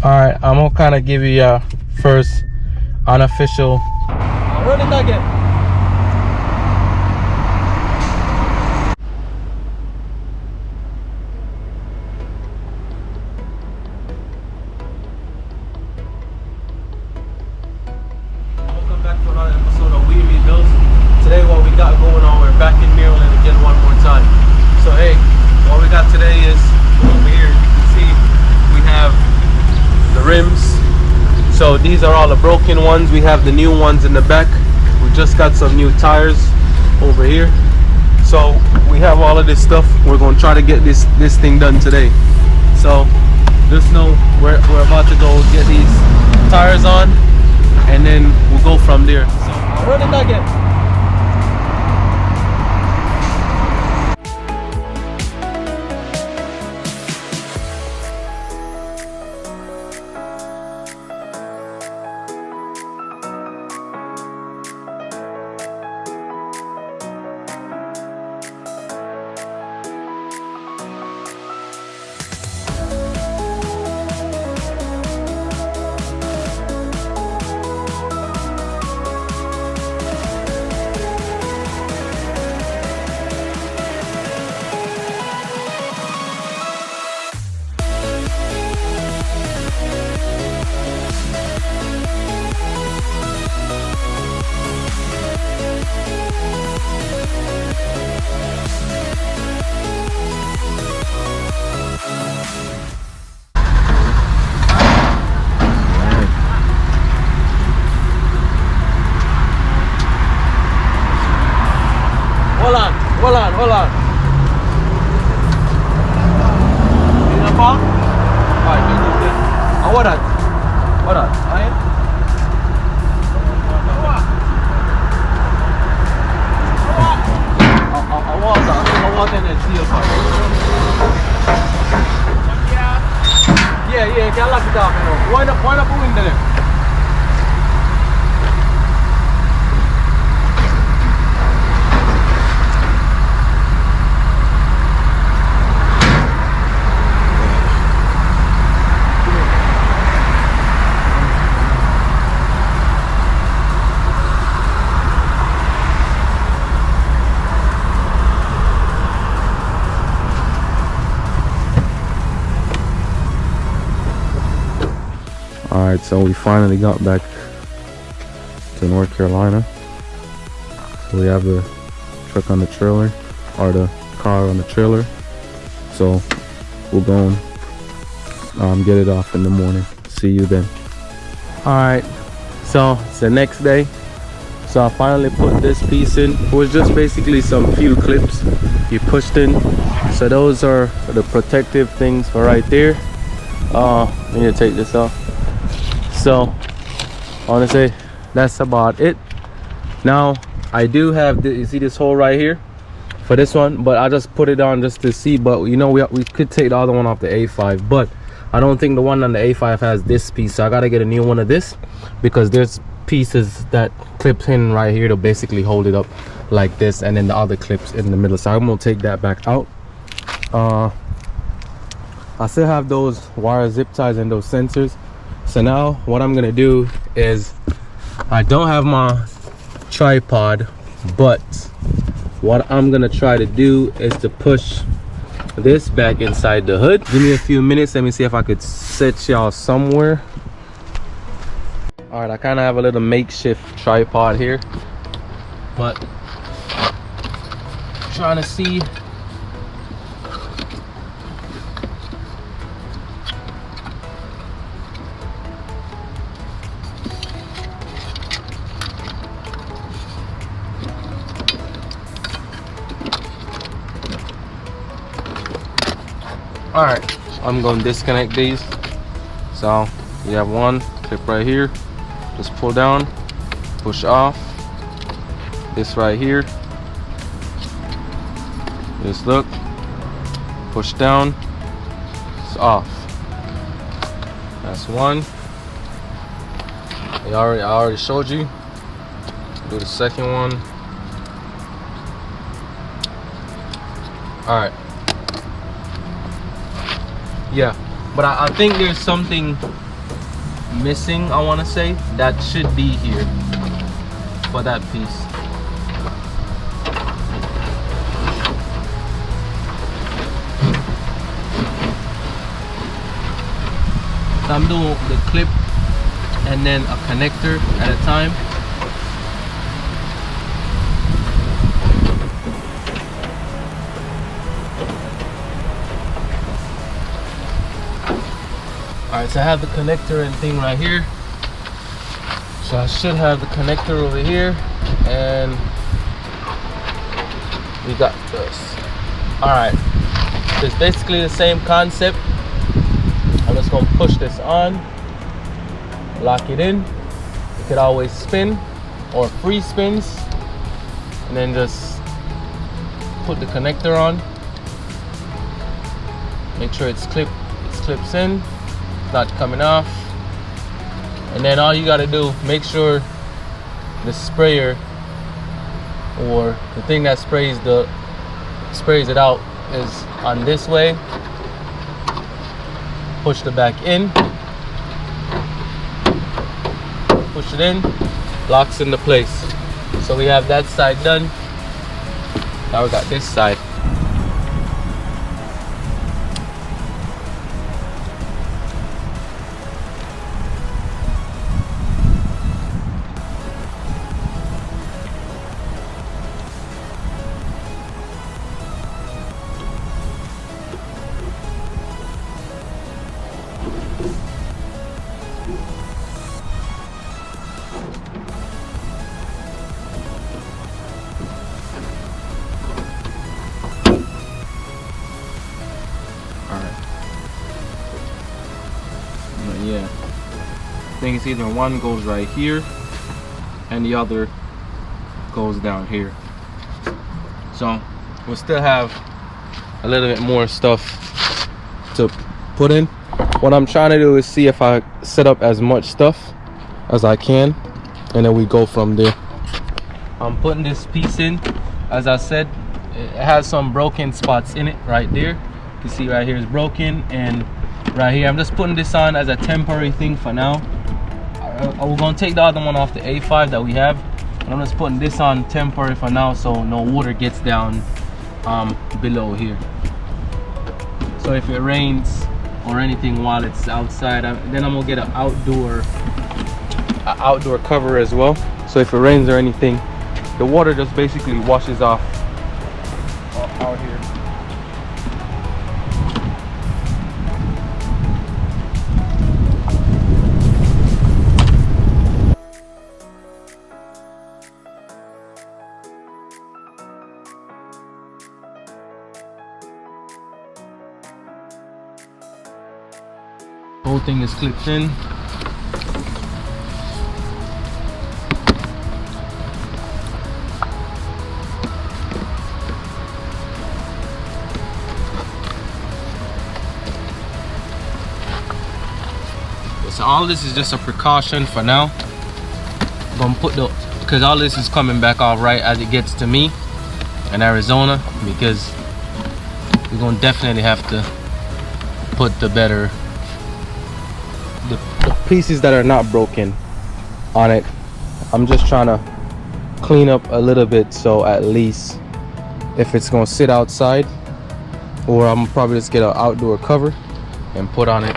Alright, I'm gonna kind of give you your first unofficial. Really nugget. Welcome back to another episode of Rebuildz. Today, what we got going on, we're back in Maryland again one more time. So hey, what we got today is over here. You can see we have the rims. So these are all the broken ones. We have the new ones in the back. We just got some new tires over here. So we have all of this stuff. We're going to try to get this thing done today. So just know we're about to go get these tires on, and then we'll go from there. So where did I get? Hold on. Ini apa? Ah, ini dia. What that? Air? Awak ni seal pak. Yeah, jalan kita. Why not put in there? Alright, so we finally got back to North Carolina. So we have the truck on the trailer, or the car on the trailer. So we'll go and get it off in the morning. See you then. Alright, so it's the next day. So I finally put this piece in. It was just basically some few clips you pushed in. So those are the protective things for right there. I need to take this off. So honestly, that's about it. Now I do have you see this hole right here for this one, but I just put it on just to see. But you know, we could take the other one off the A5, but I don't think the one on the A5 has this piece, so I gotta get a new one of this, because there's pieces that clip in right here to basically hold it up like this, and then the other clips in the middle. So I'm gonna take that back out. I still have those wire zip ties and those sensors. So now what I'm gonna do is, I don't have my tripod, but what I'm gonna try to do is to push this back inside the hood. Give me a few minutes, let me see if I could set y'all somewhere. All right, I kind of have a little makeshift tripod here, but trying to see. All right, I'm going to disconnect these. So you have one clip right here, just pull down, push off. This right here, just look, push down, it's off. That's one. I already showed you. Do the second one. All right. Yeah, but I think there's something missing, I want to say, that should be here for that piece. So I'm doing the clip and then a connector at a time. Alright, so I have the connector and thing right here. So I should have the connector over here, and we got this. Alright, so it's basically the same concept. I'm just gonna push this on, lock it in. You could always spin or free spins, and then just put the connector on. Make sure it clips in, it's not coming off. And then all you gotta do, make sure the sprayer or the thing that sprays it out is on this way. Push the back in, push it in, locks into place. So we have that side done. Now we got this side. Yeah, I think it's either one goes right here and the other goes down here. So we'll still have a little bit more stuff to put in. What I'm trying to do is see if I set up as much stuff as I can, and then we go from there. I'm putting this piece in. As I said, it has some broken spots in it right there. You see right here is broken, and right here I'm just putting this on as a temporary thing for now. We're gonna take the other one off the A5 that we have, and I'm just putting this on temporary for now, so no water gets down below here. So if it rains or anything while it's outside, then I'm gonna get an outdoor cover as well. So if it rains or anything, the water just basically washes off out here. Whole thing is clipped in. So all this is just a precaution for now. I'm gonna put because all this is coming back off right as it gets to me in Arizona, because we're gonna definitely have to put the pieces that are not broken on it. I'm just trying to clean up a little bit, so at least if it's gonna sit outside, or I'm probably just get an outdoor cover and put on it,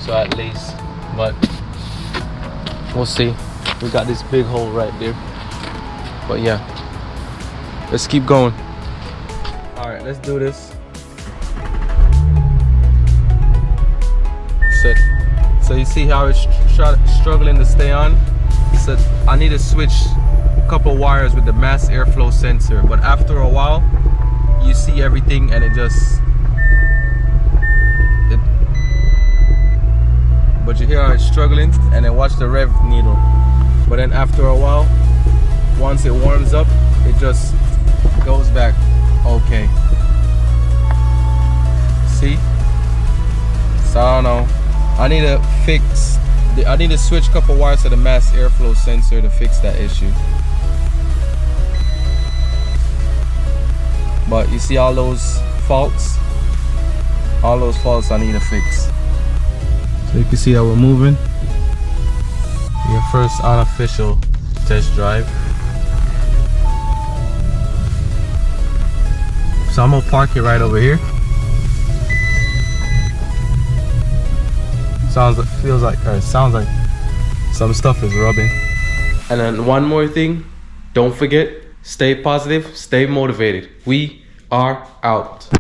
so at least, but we'll see. We got this big hole right there, but yeah, let's keep going. All right, let's do this. So you see how it's struggling to stay on. So I need to switch a couple wires with the mass airflow sensor, but after a while you see everything and but you hear how it's struggling, and then watch the rev needle. But then after a while, once it warms up, it just goes back okay. See? So I don't know. I need to switch a couple wires to the mass airflow sensor to fix that issue. But you see all those faults? All those faults I need to fix. So you can see that we're moving. Your first unofficial test drive. So I'm gonna park it right over here. Sounds like some stuff is rubbing. And then one more thing, don't forget, stay positive, stay motivated. We are out.